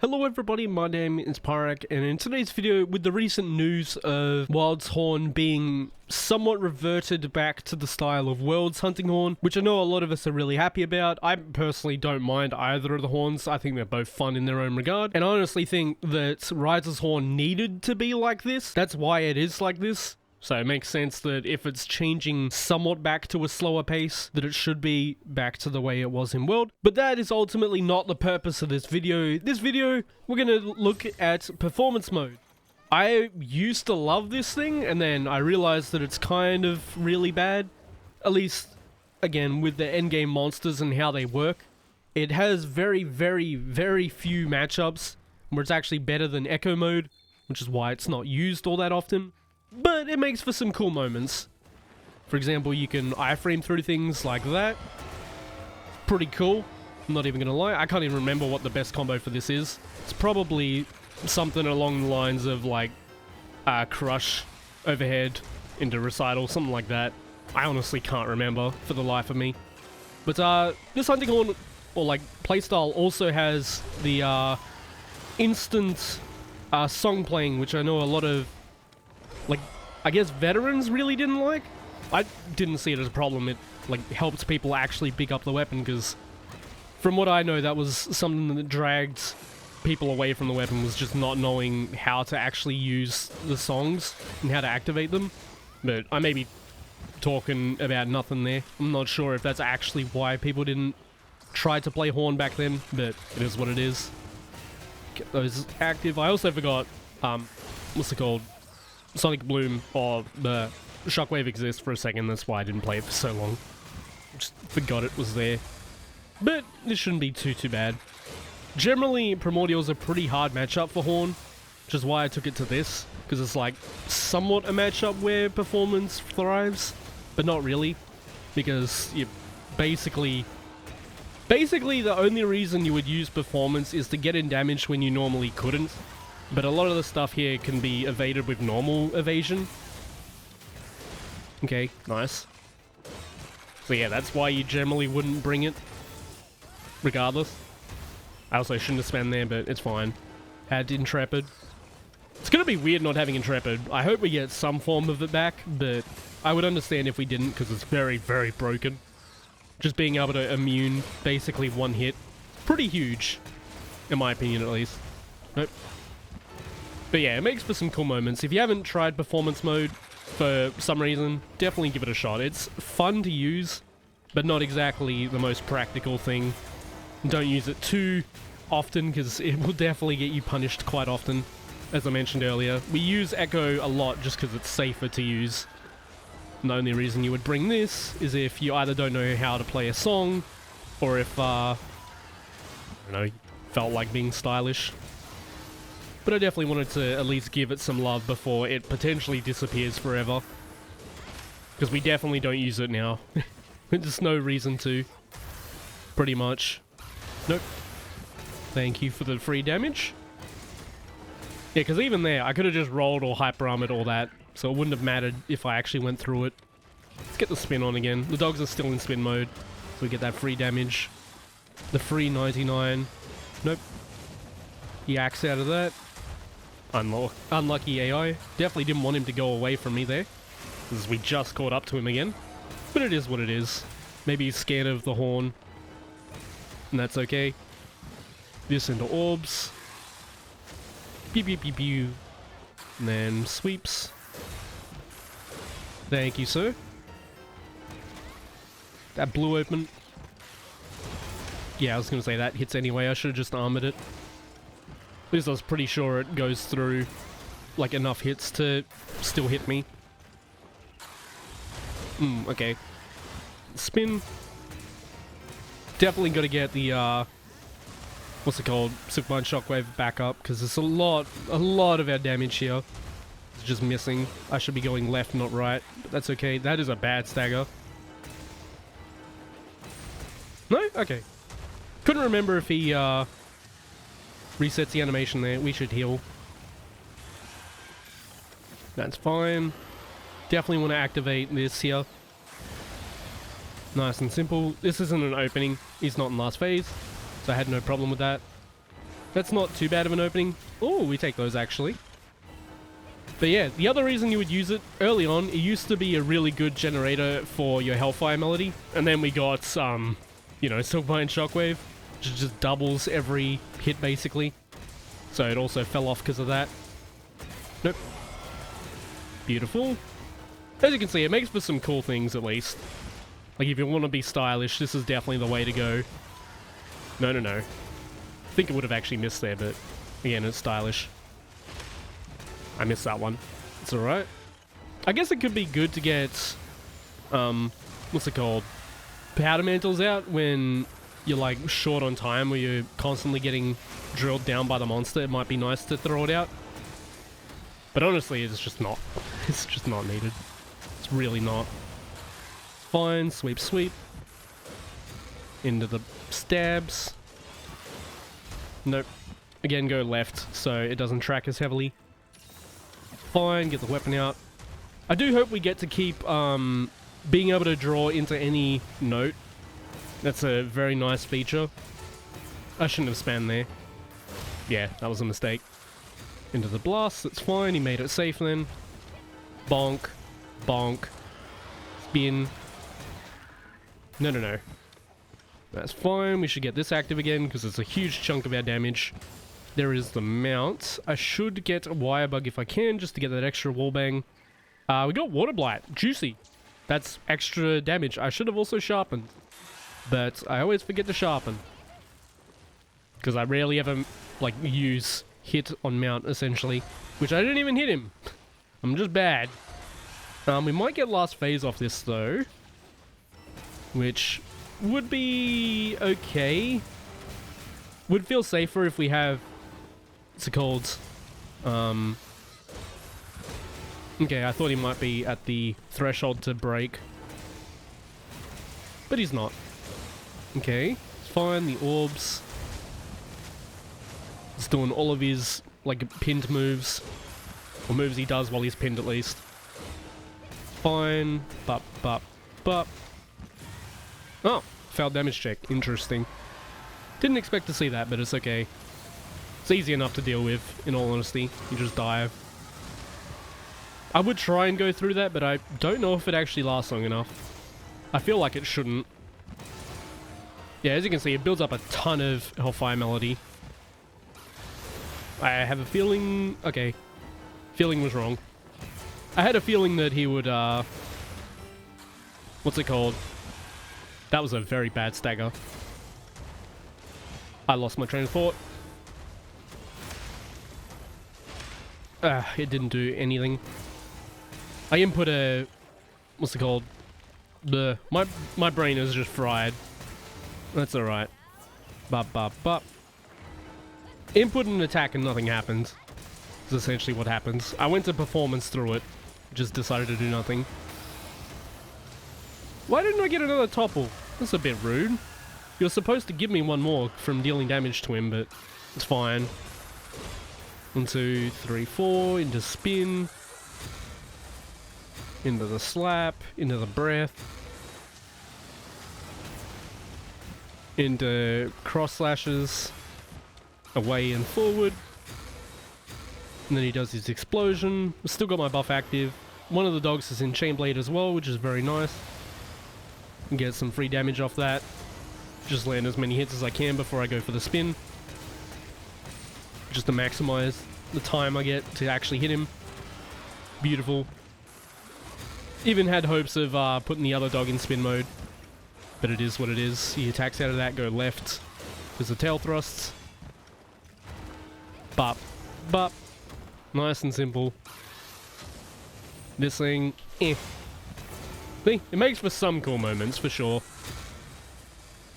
Hello everybody, my name is Pyrac, and in today's video, with the recent news of Wild's Horn being somewhat reverted back to the style of World's Hunting Horn, which I know a lot of us are really happy about. I personally don't mind either of the horns. I think they're both fun in their own regard, and I honestly think that Riser's Horn needed to be like this. That's why it is like this. So it makes sense that if it's changing somewhat back to a slower pace, that it should be back to the way it was in World. But that is ultimately not the purpose of this video. This video, we're going to look at performance mode. I used to love this thing, and then I realized that it's kind of really bad. At least, again, with the endgame monsters and how they work. It has very, very, very few matchups where it's actually better than Echo mode, which is why it's not used all that often. But it makes for some cool moments. For example, you can iframe through things like that. Pretty cool. I'm not even gonna lie. I can't even remember what the best combo for this is. It's probably something along the lines of like crush overhead into recital, something like that. I honestly can't remember for the life of me. But this hunting horn or like playstyle also has the instant song playing, which I know a lot of I guess veterans really didn't like. I didn't see it as a problem. It helped people actually pick up the weapon, because from what I know, that was something that dragged people away from the weapon, was just not knowing how to actually use the songs and how to activate them. But I may be talking about nothing there. I'm not sure if that's actually why people didn't try to play Horn back then, but it is what it is. Get those active. I also forgot, what's it called? Sonic Bloom or the Shockwave exists for a second. That's why I didn't play it for so long. Just forgot it was there. But this shouldn't be too bad. Generally, Primordial's a pretty hard matchup for Horn, which is why I took it to this, because it's like somewhat a matchup where performance thrives, but not really, because you basically the only reason you would use performance is to get in damage when you normally couldn't. But a lot of the stuff here can be evaded with normal evasion. Okay, nice. So yeah, that's why you generally wouldn't bring it, regardless. I also shouldn't have spent there, but it's fine. Had Intrepid. It's gonna be weird not having Intrepid. I hope we get some form of it back, but I would understand if we didn't, because it's very, very broken. Just being able to immune basically one hit. Pretty huge, in my opinion at least. Nope. But yeah, it makes for some cool moments. If you haven't tried performance mode for some reason, definitely give it a shot. It's fun to use, but not exactly the most practical thing. Don't use it too often, because it will definitely get you punished quite often. As I mentioned earlier, we use Echo a lot just because it's safer to use. And the only reason you would bring this is if you either don't know how to play a song, or if, I don't know, felt like being stylish. But I definitely wanted to at least give it some love before it potentially disappears forever. Because we definitely don't use it now. There's no reason to. Pretty much. Nope. Thank you for the free damage. Yeah, because even there, I could have just rolled or hyper armored all that. So it wouldn't have mattered if I actually went through it. Let's get the spin on again. The dogs are still in spin mode. So we get that free damage. The free 99. Nope. He acts out of that. Unlucky AI. Definitely didn't want him to go away from me there, because we just caught up to him again. But it is what it is. Maybe he's scared of the horn, and that's okay. This into orbs. Pew pew pew pew. And then sweeps. Thank you, sir. That blew open. Yeah, I was gonna say that hits anyway. I should have just armored it. At least I was pretty sure it goes through like enough hits to still hit me. Okay. Spin. Definitely got to get the what's it called? Supermind Shockwave back up, because it's a lot of our damage here. It's just missing. I should be going left, not right. But that's okay. That is a bad stagger. No? Okay. Couldn't remember if he resets the animation there. We should heal. That's fine. Definitely want to activate this here. Nice and simple. This isn't an opening. He's not in last phase, so I had no problem with that. That's not too bad of an opening. Oh, we take those actually. But yeah, the other reason you would use it early on, it used to be a really good generator for your Hellfire Melody. And then we got, you know, Silkbind Shockwave, which just doubles every hit basically. So it also fell off because of that. Nope. Beautiful. As you can see, it makes for some cool things at least. Like if you want to be stylish, this is definitely the way to go. No, no, no. I think it would have actually missed there, but again, it's stylish. I missed that one. It's alright. I guess it could be good to get, what's it called? Powder mantles out when you're like short on time, where you're constantly getting drilled down by the monster. It might be nice to throw it out. But honestly, it's just not. It's just not needed. It's really not. Fine, sweep, sweep. Into the stabs. Nope. Again, go left so it doesn't track as heavily. Fine, get the weapon out. I do hope we get to keep being able to draw into any note. That's a very nice feature. I shouldn't have spammed there. Yeah, that was a mistake. Into the blast, that's fine. He made it safe then. Bonk. Bonk. Spin. No, no, no. That's fine. We should get this active again because it's a huge chunk of our damage. There is the mount. I should get a wire bug if I can, just to get that extra wallbang. We got water blight. Juicy. That's extra damage. I should have also sharpened, but I always forget to sharpen because I rarely ever like use hit on mount essentially, which I didn't even hit him. I'm just bad. We might get last phase off this though, which would be okay. Would feel safer if we have, what's it called? Okay, I thought he might be at the threshold to break, but he's not. Okay, fine. The orbs. He's doing all of his like pinned moves, or moves he does while he's pinned at least. Fine. Bup, bup, bup. Oh, failed damage check. Interesting. Didn't expect to see that, but it's okay. It's easy enough to deal with, in all honesty. You just dive. I would try and go through that, but I don't know if it actually lasts long enough. I feel like it shouldn't. Yeah, as you can see, it builds up a ton of Hellfire Melody. I have a feeling... Okay. Feeling was wrong. I had a feeling that he would, what's it called? That was a very bad stagger. I lost my train of thought. It didn't do anything. I input a... What's it called? My brain is just fried. That's alright. Bop, bop, bop. Input an attack and nothing happens. Is essentially what happens. I went to performance through it. Just decided to do nothing. Why didn't I get another topple? That's a bit rude. You're supposed to give me one more from dealing damage to him, but it's fine. 1, 2, 3, 4, into spin. Into the slap, into the breath. Into cross slashes. Away and forward. And then he does his explosion. Still got my buff active. One of the dogs is in Chain Blade as well, which is very nice. And get some free damage off that. Just land as many hits as I can before I go for the spin. Just to maximize the time I get to actually hit him. Beautiful. Even had hopes of putting the other dog in spin mode. But it is what it is. He attacks out of that, go left. There's the tail thrusts. Bop. Bop. Nice and simple. This thing, eh. See, it makes for some cool moments, for sure.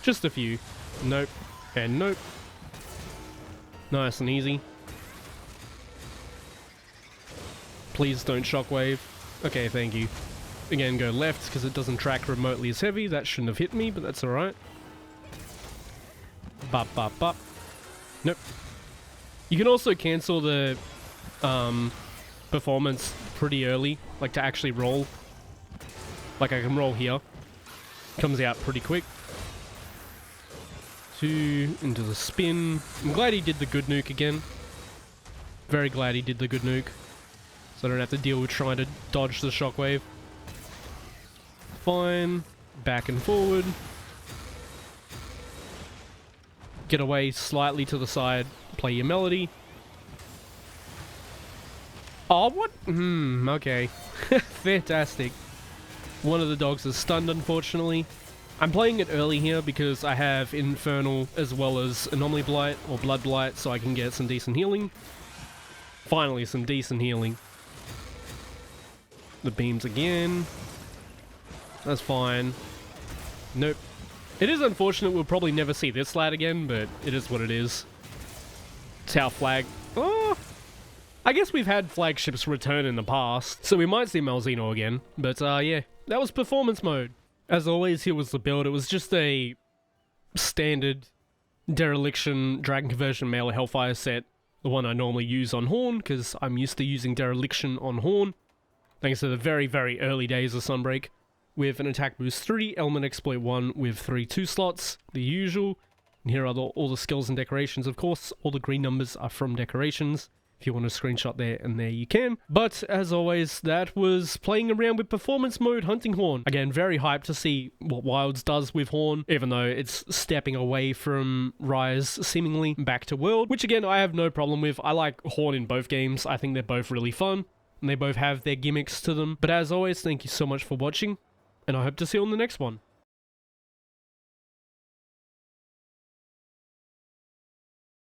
Just a few. Nope. And nope. Nice and easy. Please don't shockwave. Okay, thank you. Again, go left, because it doesn't track remotely as heavy. That shouldn't have hit me, but that's alright. Bop, bop, bop. Nope. You can also cancel the performance pretty early, like to actually roll. Like I can roll here. Comes out pretty quick. 2 into the spin. I'm glad he did the good nuke again. Very glad he did the good nuke. So I don't have to deal with trying to dodge the shockwave. Fine. Back and forward. Get away slightly to the side. Play your melody. Oh, what? Okay. Fantastic. One of the dogs is stunned, unfortunately. I'm playing it early here because I have Infernal as well as Anomaly Blight or Blood Blight, so I can get some decent healing. Finally, some decent healing. The beams again. That's fine. Nope. It is unfortunate we'll probably never see this lad again, but it is what it is. It's our flag. Oh! I guess we've had flagships return in the past, so we might see Malzeno again. But yeah, that was performance mode. As always, here was the build. It was just a standard Dereliction Dragon Conversion Melee Hellfire set. The one I normally use on Horn, because I'm used to using Dereliction on Horn. Thanks to the very, very early days of Sunbreak. With an attack boost 3, element exploit 1 with 3 2 slots, the usual. And here are all the skills and decorations, of course. All the green numbers are from decorations. If you want to screenshot there and there you can. But as always, that was playing around with performance mode Hunting Horn. Again, very hyped to see what Wilds does with Horn, even though it's stepping away from Rise seemingly back to World, which again, I have no problem with. I like Horn in both games. I think they're both really fun and they both have their gimmicks to them. But as always, thank you so much for watching and I hope to see you on the next one.